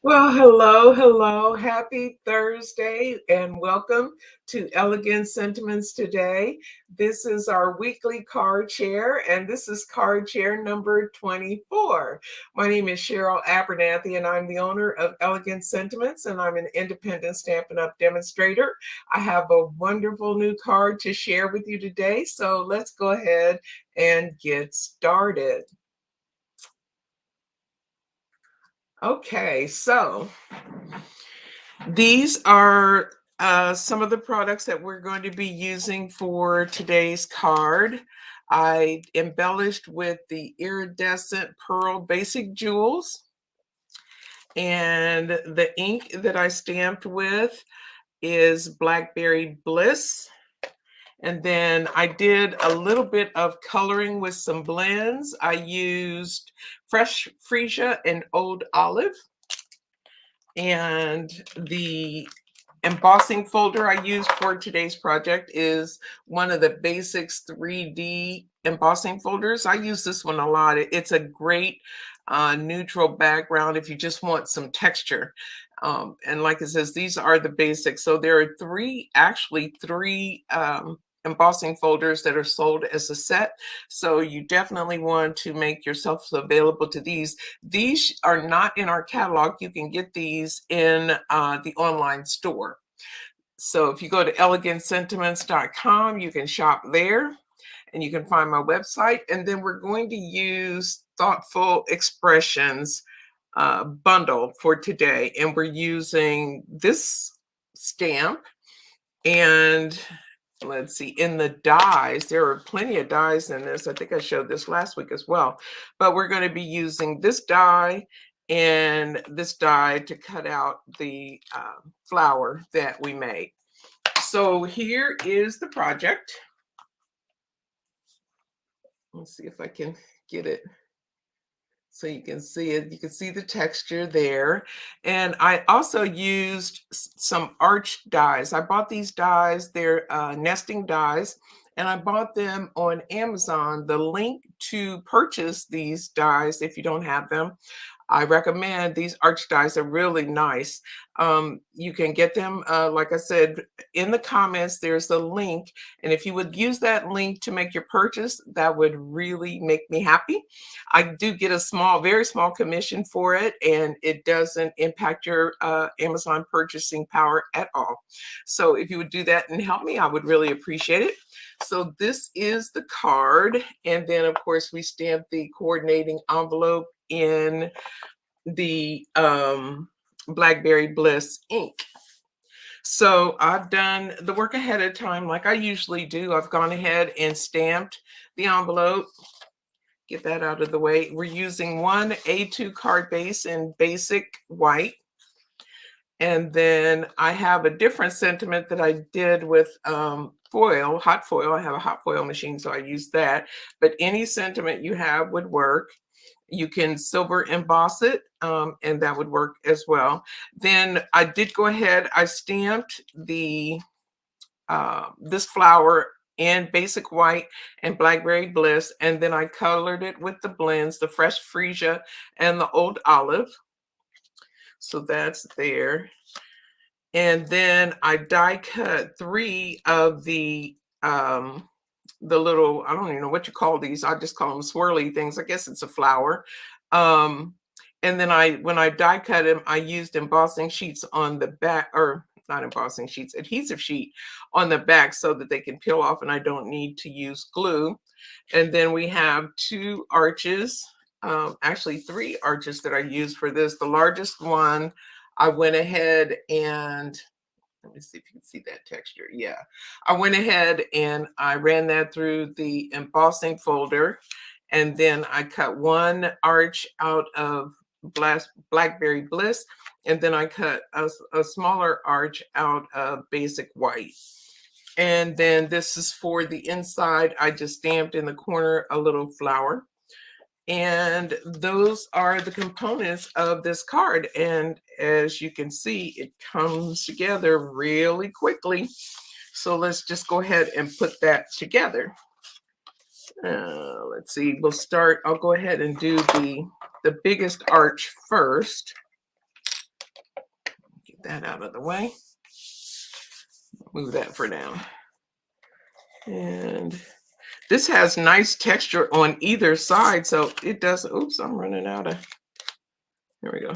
Well, hello. Happy Thursday and welcome to Elegant Sentiments today. This is our weekly card chair, and this is card chair number 24. My name is Cheryl Abernathy, and I'm the owner of Elegant Sentiments, and I'm an independent Stampin' Up! Demonstrator. I have a wonderful new card to share with you today, so let's go ahead and get started. Okay, so these are some of the products that we're going to be using for today's card. I embellished with the iridescent pearl basic jewels, and the ink that I stamped with is Blackberry Bliss. And then I did a little bit of coloring with some blends. I used Fresh Freesia and Old Olive. And the embossing folder I used for today's project is one of the Basics 3D embossing folders. I use this one a lot. It's a great neutral background if you just want some texture. And like it says, these are the basics. So there are actually three embossing folders that are sold as a set. So you definitely want to make yourself available to these. These are not in our catalog. You can get these in the online store. So if you go to elegantsentiments.com, you can shop there and you can find my website. And then we're going to use Thoughtful Expressions bundle for today. And we're using this stamp, and let's see, in the dies, there are plenty of dies in this. I think I showed this last week as well, but we're going to be using this die and this die to cut out the flower that we made. So here is the project. Let's see if I can get it so you can see it. You can see the texture there. And I also used some arch dies. I bought these dies, they're nesting dies, and I bought them on Amazon. The link to purchase these dies, if you don't have them, I recommend these arch dies. Are really nice. You can get them, like I said, in the comments, there's a link. And if you would use that link to make your purchase, that would really make me happy. I do get a small, very small commission for it, and it doesn't impact your Amazon purchasing power at all. So if you would do that and help me, I would really appreciate it. So this is the card. And then, of course, we stamp the coordinating envelope in the Blackberry Bliss ink. So I've done the work ahead of time like I usually do. I've gone ahead and stamped the envelope. Get that out of the way. We're using one A2 card base in basic white. And then I have a different sentiment that I did with foil, hot foil. I have a hot foil machine, so I use that. But any sentiment you have would work. You can silver emboss it, and that would work as well. Then I did go ahead, I stamped the this flower in basic white and Blackberry Bliss, and then I colored it with the blends, the Fresh Freesia and the Old Olive. So that's there. And then I die cut three of the little, I don't even know what you call these. I just call them swirly things. I guess it's a flower. And then when I die cut them, I used embossing sheets on the back, or not embossing sheets, adhesive sheet on the back so that they can peel off and I don't need to use glue. And then we have two arches, actually three arches that I used for this. The largest one, I went ahead and let me see if you can see that texture. Yeah, I went ahead and I ran that through the embossing folder, and then I cut one arch out of Blackberry Bliss, and then I cut a smaller arch out of basic white. And then this is for the inside. I just stamped in the corner a little flower. And those are the components of this card. And as you can see, it comes together really quickly. So let's just go ahead and put that together. Let's see, we'll start, I'll go ahead and do the biggest arch first. that out of the way. Move that for now. And this has nice texture on either side, so it doesn't, oops, I'm running out of, there we go.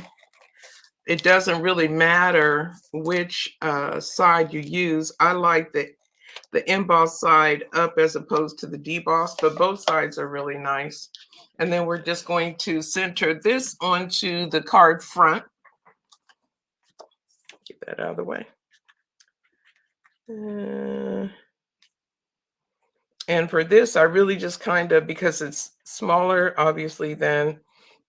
It doesn't really matter which side you use. I like the embossed side up as opposed to the debossed, but both sides are really nice. And then we're just going to center this onto the card front. Get that out of the way. And for this, I really just kind of, because it's smaller, obviously, than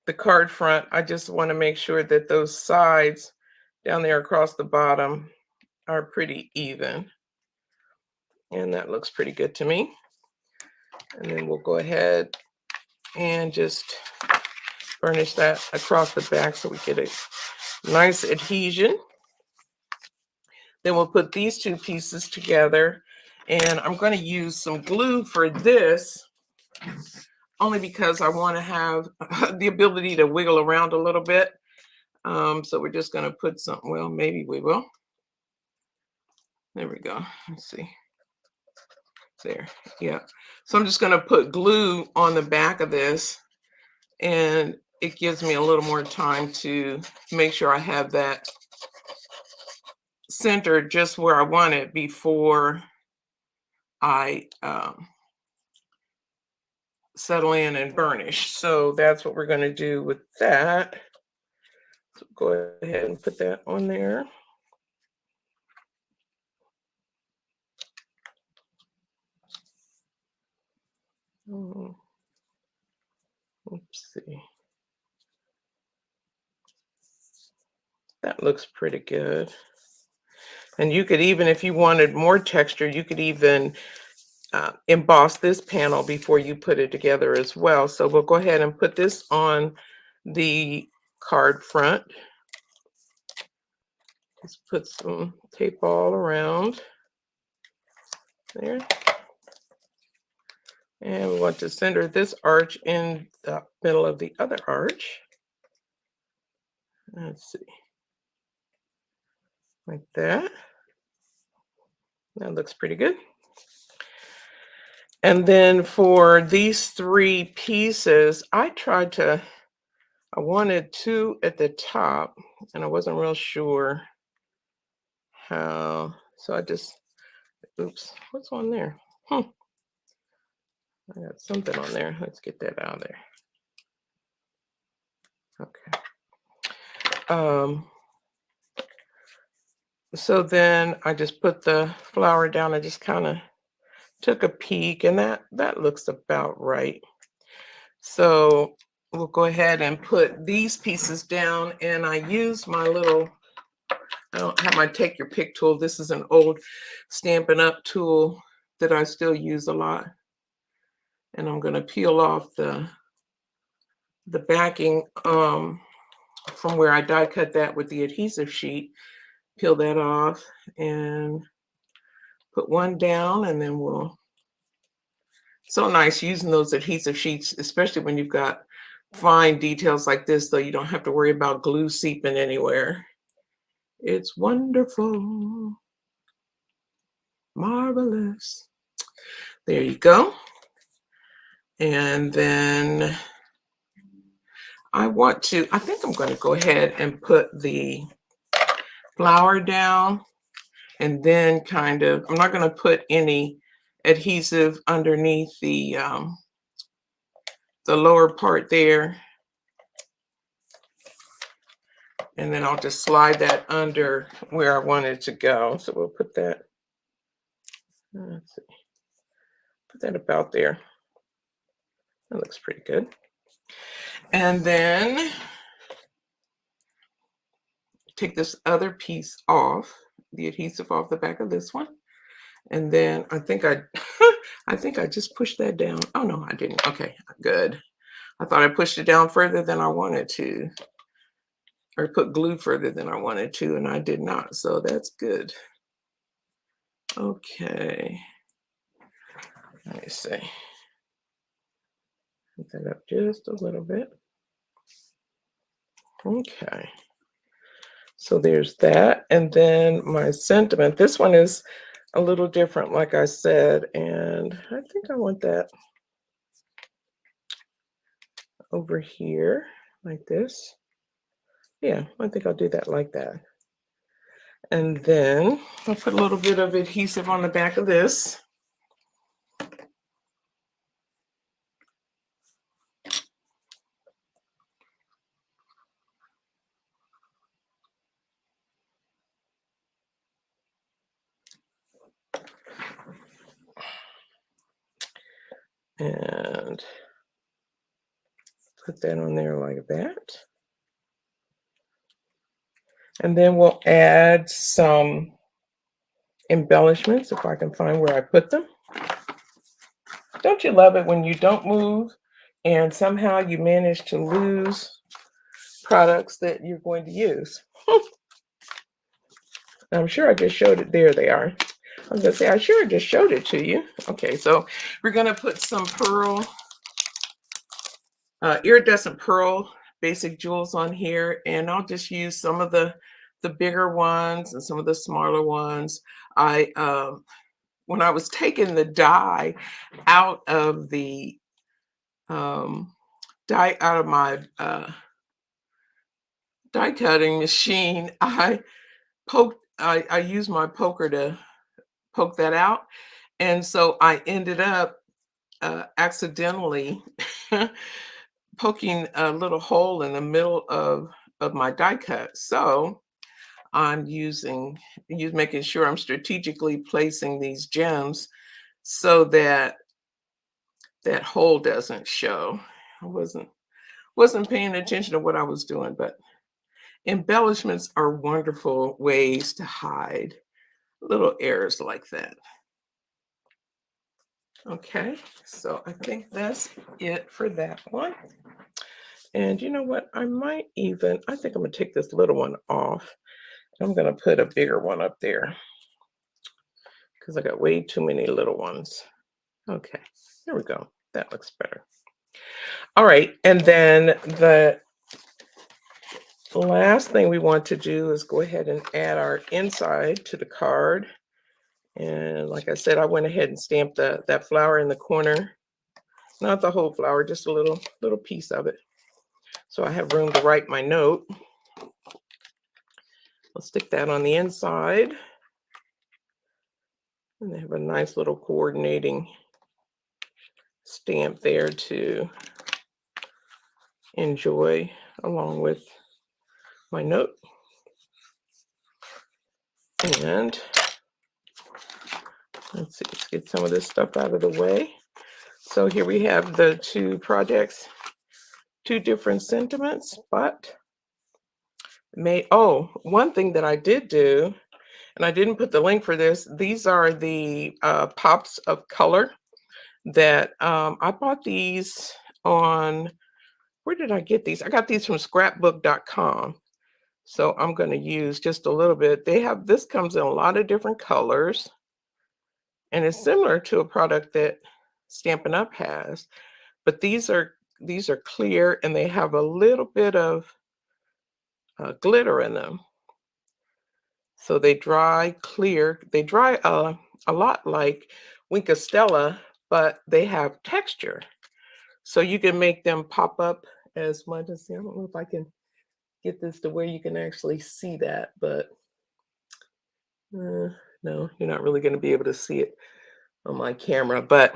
the card front, I just want to make sure that those sides down there across the bottom are pretty even. And that looks pretty good to me. And then we'll go ahead and just burnish that across the back so we get a nice adhesion. Then we'll put these two pieces together, and I'm going to use some glue for this, only because I want to have the ability to wiggle around a little bit. So we're just going to put some, well, maybe we will. There we go. Let's see. There. Yeah. So I'm just going to put glue on the back of this, and it gives me a little more time to make sure I have that centered just where I want it before I settle in and burnish. So that's what we're going to do with that. So go ahead and put that on there. Let's see. That looks pretty good. And you could even, if you wanted more texture, you could even emboss this panel before you put it together as well. So we'll go ahead and put this on the card front. Just put some tape all around there. And we want to center this arch in the middle of the other arch. Let's see. Like that. That looks pretty good. And then for these three pieces, I wanted two at the top, and I wasn't real sure how. So I just, oops, what's on there? I got something on there. Let's get that out of there. Okay. So then I just put the flower down. I just kind of took a peek, and that looks about right. So we'll go ahead and put these pieces down, and I use my little, I don't have my take your pick tool. This is an old Stampin' Up tool that I still use a lot. And I'm going to peel off the backing from where I die cut that with the adhesive sheet. Peel that off and put one down, and then so nice using those adhesive sheets, especially when you've got fine details like this, so you don't have to worry about glue seeping anywhere. It's wonderful. Marvelous. There you go. And then I think I'm going to go ahead and put the flower down, and then kind of, I'm not going to put any adhesive underneath the lower part there. And then I'll just slide that under where I want it to go. So we'll put that, let's see, put that about there. That looks pretty good. And then take this other piece off, the adhesive off the back of this one. And then I think I think I just pushed that down. Oh no, I didn't. Okay, good. I thought I pushed it down further than I wanted to, or put glue further than I wanted to, and I did not. So that's good. Okay. Let me see. Put that up just a little bit. Okay. So there's that. And then my sentiment. This one is a little different, like I said, and I think I want that over here like this. Yeah, I think I'll do that like that. And then I'll put a little bit of adhesive on the back of this. And put that on there like that. And then we'll add some embellishments if I can find where I put them. Don't you love it when you don't move and somehow you manage to lose products that you're going to use? I'm sure I just showed it. There they are. I was gonna say, I sure just showed it to you. Okay, so we're gonna put some pearl, iridescent pearl basic jewels on here, and I'll just use some of the bigger ones and some of the smaller ones. I when I was taking the die out of the die out of my die cutting machine, I used my poker to poke that out, and so I ended up accidentally poking a little hole in the middle of my die cut. So I'm making sure I'm strategically placing these gems so that that hole doesn't show. I wasn't paying attention to what I was doing, but embellishments are wonderful ways to hide little errors like that. Okay, so I think that's it for that one. And you know what? I think I'm gonna take this little one off. I'm gonna put a bigger one up there because I got way too many little ones. Okay, there we go. That looks better. All right, and then the last thing we want to do is go ahead and add our inside to the card. And like I said, I went ahead and stamped that flower in the corner. Not the whole flower, just a little piece of it. So I have room to write my note. I'll stick that on the inside. And they have a nice little coordinating stamp there to enjoy along with my note. And let's get some of this stuff out of the way. So here we have the two projects, two different sentiments, but one thing that I did do, and I didn't put the link for this, these are the pops of color that I bought these on, where did I get these? I got these from scrapbook.com. So I'm going to use just a little bit. This comes in a lot of different colors, and it's similar to a product that Stampin' Up has, but these are clear and they have a little bit of glitter in them. So they dry clear. They dry a lot like Wink of Stella, but they have texture. So you can make them pop up as much as, I don't know if I can get this to where you can actually see that, but no, you're not really going to be able to see it on my camera, but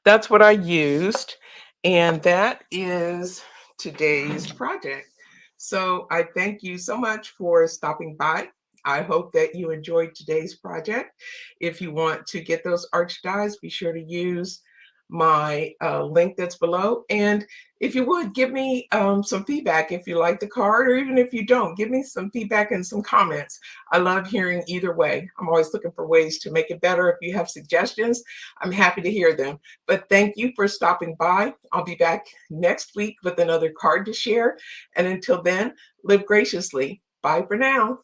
that's what I used. And that is today's project. So I thank you so much for stopping by. I hope that you enjoyed today's project. If you want to get those arch dies, be sure to use my link that's below. And if you would, give me some feedback if you like the card, or even if you don't, give me some feedback and some comments. I love hearing either way. I'm always looking for ways to make it better. If you have suggestions, I'm happy to hear them. But thank you for stopping by. I'll be back next week with another card to share. And until then, live graciously. Bye for now.